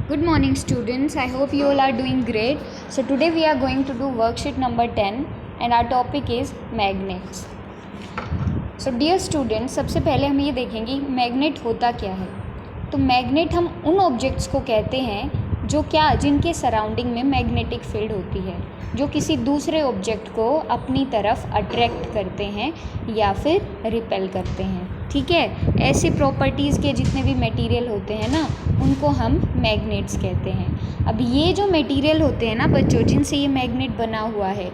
Good morning students, I hope you all are doing great. So today we are going to do worksheet number 10 and our topic is magnets. So dear students, सबसे पहले हम ये देखेंगे magnet होता क्या है। तो magnet हम उन ऑब्जेक्ट्स को कहते हैं जिनके सराउंडिंग में मैग्नेटिक फील्ड होती है, जो किसी दूसरे ऑब्जेक्ट को अपनी तरफ अट्रैक्ट करते हैं या फिर रिपेल करते हैं। ठीक है, ऐसे प्रॉपर्टीज़ के जितने भी मटेरियल होते हैं ना, उनको हम मैग्नेट्स कहते हैं। अब ये जो मटेरियल होते हैं ना बच्चों, जिनसे ये मैग्नेट बना हुआ है,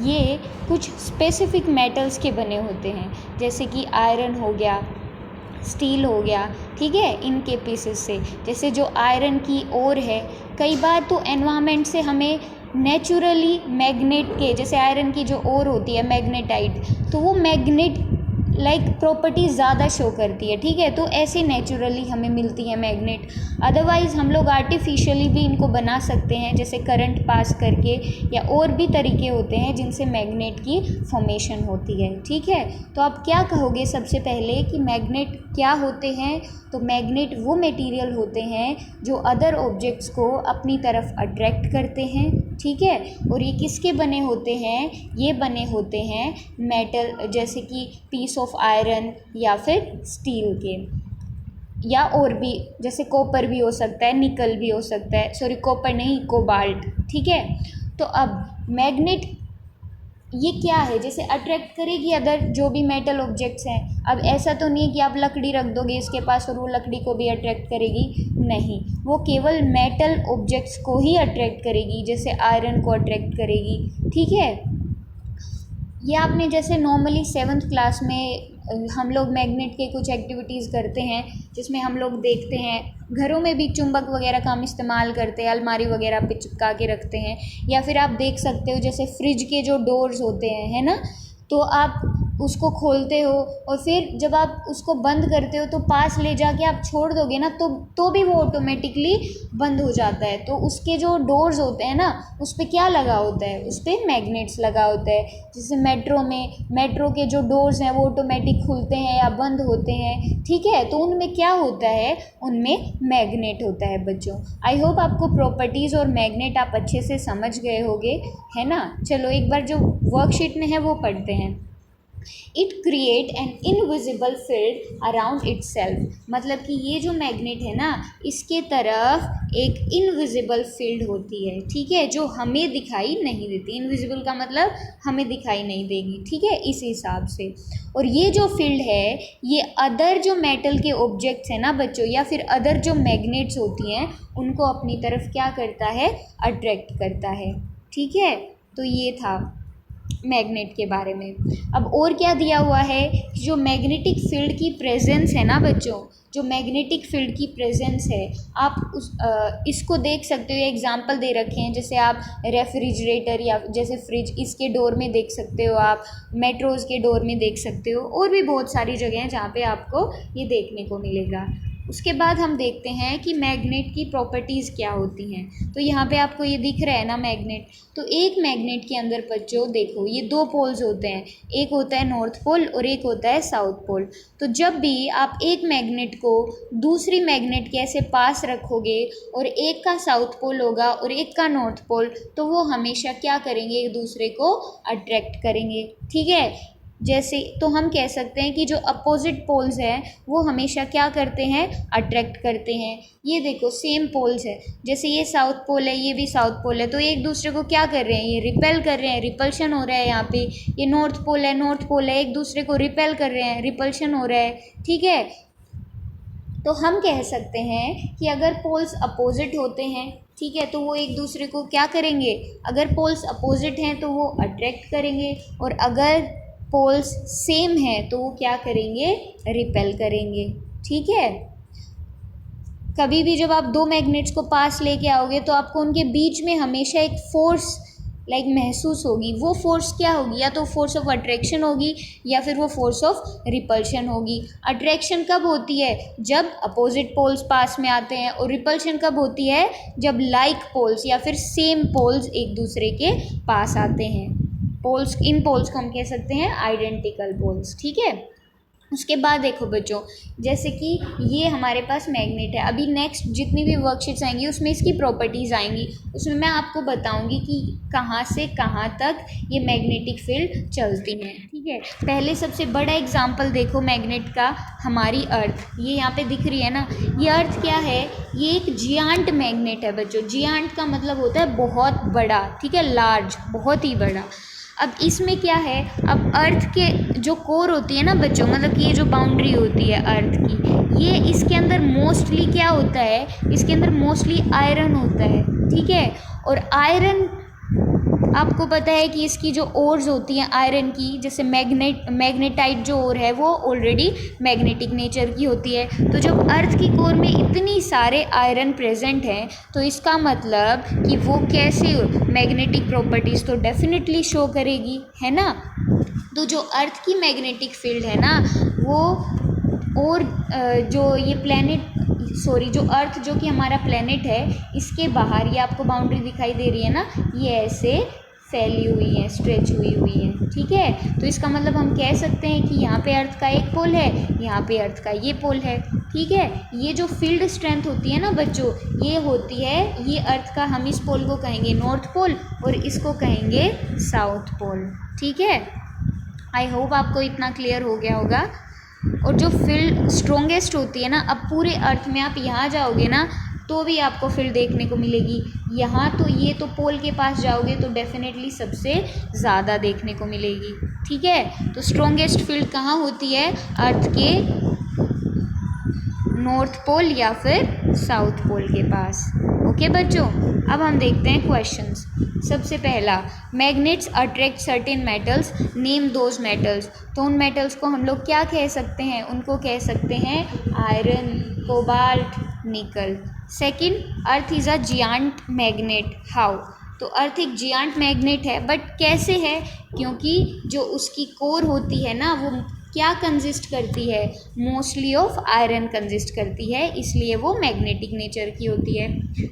ये कुछ स्पेसिफिक मेटल्स के बने होते हैं, जैसे कि आयरन हो गया, स्टील हो गया। ठीक है, इनके पीसेस से, जैसे जो आयरन की ओर है, कई बार तो एनवायरनमेंट से हमें नेचुरली मैग्नेट के, जैसे आयरन की जो ओर होती है मैग्नेटाइट, तो वो मैग्नेट लाइक प्रॉपर्टी ज़्यादा शो करती है। ठीक है, तो ऐसे नेचुरली हमें मिलती है मैग्नेट। अदरवाइज़ हम लोग आर्टिफिशियली भी इनको बना सकते हैं, जैसे करंट पास करके, या और भी तरीके होते हैं जिनसे मैग्नेट की फॉर्मेशन होती है। ठीक है, तो आप क्या कहोगे सबसे पहले कि मैग्नेट क्या होते हैं? तो मैग्नेट वो मटेरियल होते हैं जो अदर ऑब्जेक्ट्स को अपनी तरफ अट्रैक्ट करते हैं। ठीक है, और ये किसके बने होते हैं? ये बने होते हैं मेटल, जैसे कि पीस ऑफ आयरन या फिर स्टील के, या और भी, जैसे कॉपर भी हो सकता है, निकल भी हो सकता है, सॉरी कॉपर नहीं, कोबाल्ट। ठीक है, तो अब मैग्नेट ये क्या है? जैसे अट्रैक्ट करेगी अदर जो भी मेटल ऑब्जेक्ट्स हैं। अब ऐसा तो नहीं है कि आप लकड़ी रख दोगे इसके पास और वो लकड़ी को भी अट्रैक्ट करेगी, नहीं, वो केवल मेटल ऑब्जेक्ट्स को ही अट्रैक्ट करेगी, जैसे आयरन को अट्रैक्ट करेगी। ठीक है, ये आपने जैसे नॉर्मली 7th क्लास में हम लोग मैग्नेट के कुछ एक्टिविटीज़ करते हैं, जिसमें हम लोग देखते हैं घरों में भी चुंबक वगैरह का हम इस्तेमाल करते हैं, अलमारी वगैरह पे चिपका के रखते हैं, या फिर आप देख सकते हो जैसे फ्रिज के जो डोर्स होते हैं, है ना, तो आप उसको खोलते हो और फिर जब आप उसको बंद करते हो तो पास ले जाके आप छोड़ दोगे ना, तो भी वो ऑटोमेटिकली बंद हो जाता है। तो उसके जो डोर्स होते हैं ना, उस पर क्या लगा होता है? उस पर मैग्नेट्स लगा होता है। जैसे मेट्रो के जो डोर्स हैं वो ऑटोमेटिक खुलते हैं या बंद होते हैं। ठीक है, तो उनमें क्या होता है? उनमें मैग्नेट होता है बच्चों। आई होप आपको प्रॉपर्टीज़ और मैग्नेट आप अच्छे से समझ गए होंगे, है ना। चलो एक बार जो वर्कशीट में है वो पढ़ते हैं। It create an invisible field around itself, मतलब कि ये जो मैग्नेट है ना, इसके तरफ एक इनविजिबल फील्ड होती है। ठीक है, जो हमें दिखाई नहीं देती। इनविजिबल का मतलब हमें दिखाई नहीं देगी। ठीक है, इस हिसाब से। और ये जो फील्ड है, ये अदर जो मेटल के ऑब्जेक्ट्स हैं ना बच्चों, या फिर अदर जो मैग्नेट्स होती हैं, उनको अपनी तरफ क्या करता है? अट्रैक्ट करता है। ठीक है, तो ये था मैग्नेट के बारे में। अब और क्या दिया हुआ है कि जो मैग्नेटिक फील्ड की प्रेजेंस है ना बच्चों, जो मैग्नेटिक फील्ड की प्रेजेंस है, आप इसको देख सकते हो। एग्जांपल दे रखे हैं, जैसे आप रेफ्रिजरेटर या जैसे फ्रिज, इसके डोर में देख सकते हो, आप मेट्रोज़ के डोर में देख सकते हो, और भी बहुत सारी जगह हैं जहाँ पे आपको ये देखने को मिलेगा। उसके बाद हम देखते हैं कि मैग्नेट की प्रॉपर्टीज़ क्या होती हैं। तो यहाँ पे आपको ये दिख रहा है ना मैग्नेट, तो एक मैग्नेट के अंदर बच्चों देखो, ये 2 पोल्स होते हैं, एक होता है नॉर्थ पोल और एक होता है साउथ पोल। तो जब भी आप एक मैग्नेट को दूसरी मैग्नेट के ऐसे पास रखोगे और एक का साउथ पोल होगा और एक का नॉर्थ पोल, तो वो हमेशा क्या करेंगे? एक दूसरे को अट्रैक्ट करेंगे। ठीक है, जैसे तो हम कह सकते हैं कि जो अपोजिट पोल्स हैं वो हमेशा क्या करते हैं? अट्रैक्ट करते हैं। ये देखो सेम पोल्स है, जैसे ये साउथ पोल है, ये भी साउथ पोल है, तो एक दूसरे को क्या कर रहे हैं? ये रिपेल कर रहे हैं, रिपल्शन हो रहा है यहाँ पे। ये नॉर्थ पोल है, नॉर्थ पोल है, एक दूसरे को रिपेल कर रहे हैं, रिपल्शन हो रहा है। ठीक है, तो हम कह सकते हैं कि अगर पोल्स अपोजिट होते हैं, ठीक है, तो वो एक दूसरे को क्या करेंगे? अगर पोल्स अपोजिट हैं तो वो अट्रैक्ट करेंगे, और अगर पोल्स सेम है तो वो क्या करेंगे? रिपेल करेंगे। ठीक है, कभी भी जब आप 2 मैग्नेट्स को पास लेके आओगे तो आपको उनके बीच में हमेशा एक फोर्स महसूस होगी। वो फोर्स क्या होगी? या तो फोर्स ऑफ अट्रैक्शन होगी या फिर वो फोर्स ऑफ रिपल्शन होगी। अट्रैक्शन कब होती है? जब अपोजिट पोल्स पास में आते हैं, और रिपल्शन कब होती है? जब लाइक पोल्स या फिर सेम पोल्स एक दूसरे के पास आते हैं। पोल्स, इन पोल्स को हम कह सकते हैं आइडेंटिकल पोल्स। ठीक है, उसके बाद देखो बच्चों, जैसे कि ये हमारे पास मैग्नेट है। अभी नेक्स्ट जितनी भी वर्कशीट्स आएंगी उसमें इसकी प्रॉपर्टीज़ आएंगी, उसमें मैं आपको बताऊंगी कि कहाँ से कहाँ तक ये मैग्नेटिक फील्ड चलती हैं। ठीक है, पहले सबसे बड़ा एग्जांपल देखो मैग्नेट का, हमारी अर्थ। ये यहाँ पे दिख रही है ना, ये अर्थ क्या है, ये एक जियांट मैग्नेट है बच्चों। जियांट का मतलब होता है बहुत बड़ा, ठीक है, लार्ज, बहुत ही बड़ा। अब इसमें क्या है, अब अर्थ के जो कोर होती है ना बच्चों, मतलब कि ये जो बाउंड्री होती है अर्थ की, ये इसके अंदर मोस्टली क्या होता है, इसके अंदर मोस्टली आयरन होता है। ठीक है, और आयरन आपको पता है कि इसकी जो ओर्स होती हैं आयरन की, जैसे मैग्नेटाइट जो ओर है वो ऑलरेडी मैग्नेटिक नेचर की होती है। तो जब अर्थ की कोर में इतनी सारे आयरन प्रेजेंट हैं तो इसका मतलब कि वो कैसे मैग्नेटिक प्रॉपर्टीज़ तो डेफिनेटली शो करेगी, है ना। तो जो अर्थ की मैग्नेटिक फील्ड है ना वो, और जो ये जो अर्थ जो कि हमारा प्लेनेट है, इसके बाहर ये आपको बाउंड्री दिखाई दे रही है ना, ये ऐसे फैली हुई है, स्ट्रेच हुई है। ठीक है, तो इसका मतलब हम कह सकते हैं कि यहाँ पे अर्थ का एक पोल है, यहाँ पे अर्थ का ये पोल है। ठीक है, ये जो फील्ड स्ट्रेंथ होती है ना बच्चों, ये होती है, ये अर्थ का, हम इस पोल को कहेंगे नॉर्थ पोल और इसको कहेंगे साउथ पोल। ठीक है, आई होप आपको इतना क्लियर हो गया होगा। और जो फील्ड स्ट्रोंगेस्ट होती है ना, अब पूरे अर्थ में आप यहाँ जाओगे ना तो भी आपको फील्ड देखने को मिलेगी। यहाँ तो ये तो पोल के पास जाओगे तो डेफिनेटली सबसे ज़्यादा देखने को मिलेगी। ठीक है, तो स्ट्रोंगेस्ट फील्ड कहाँ होती है, अर्थ के नॉर्थ पोल या फिर साउथ पोल के पास। ओके बच्चों, अब हम देखते हैं क्वेश्चंस। सबसे पहला, magnets attract certain metals, name those metals. तो उन मेटल्स को हम लोग क्या कह सकते हैं, उनको कह सकते हैं आयरन, कोबाल्ट, निकल। Second, earth is a giant magnet, how. तो अर्थ एक जियांट मैग्नेट है, बट कैसे है, क्योंकि जो उसकी कोर होती है ना वो क्या कंजिस्ट करती है, मोस्टली ऑफ आयरन कंजिस्ट करती है, इसलिए वो मैग्नेटिक नेचर की होती है।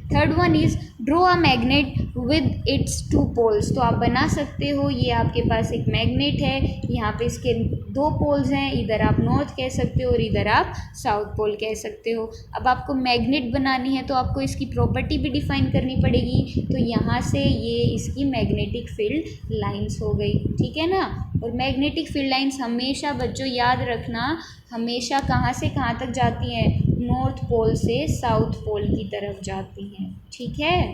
Third one is draw a magnet with its two poles. तो आप बना सकते हो, ये आपके पास एक मैग्नेट है, यहाँ पे इसके दो पोल्स हैं, इधर आप नॉर्थ कह सकते हो और इधर आप साउथ पोल कह सकते हो। अब आपको मैग्नेट बनानी है तो आपको इसकी प्रॉपर्टी भी डिफाइन करनी पड़ेगी, तो यहाँ से ये इसकी मैग्नेटिक फील्ड लाइंस हो गई। ठीक है ना, और मैग्नेटिक फील्ड लाइंस हमेशा बच्चों याद रखना, हमेशा कहाँ से कहाँ तक जाती हैं, नॉर्थ पोल से साउथ पोल की तरफ जाती हैं। ठीक है,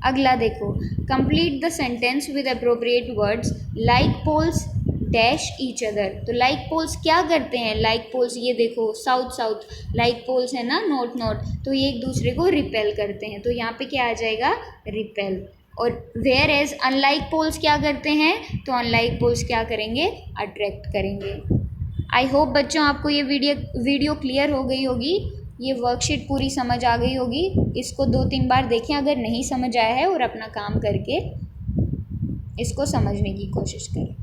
अगला देखो, complete the sentence with appropriate words, like poles dash each other. तो लाइक पोल्स क्या करते हैं, लाइक पोल्स ये देखो साउथ साउथ, लाइक पोल्स है ना नॉर्थ नॉर्थ, तो ये एक दूसरे को रिपेल करते हैं, तो यहाँ पे क्या आ जाएगा, रिपेल। और वेयर एज अनलाइक पोल्स क्या करते हैं, तो अनलाइक पोल्स क्या करेंगे, अट्रैक्ट करेंगे। आई होप बच्चों आपको ये वीडियो क्लियर हो गई होगी, ये वर्कशीट पूरी समझ आ गई होगी। इसको 2-3 बार देखें अगर नहीं समझ आया है, और अपना काम करके इसको समझने की कोशिश करें।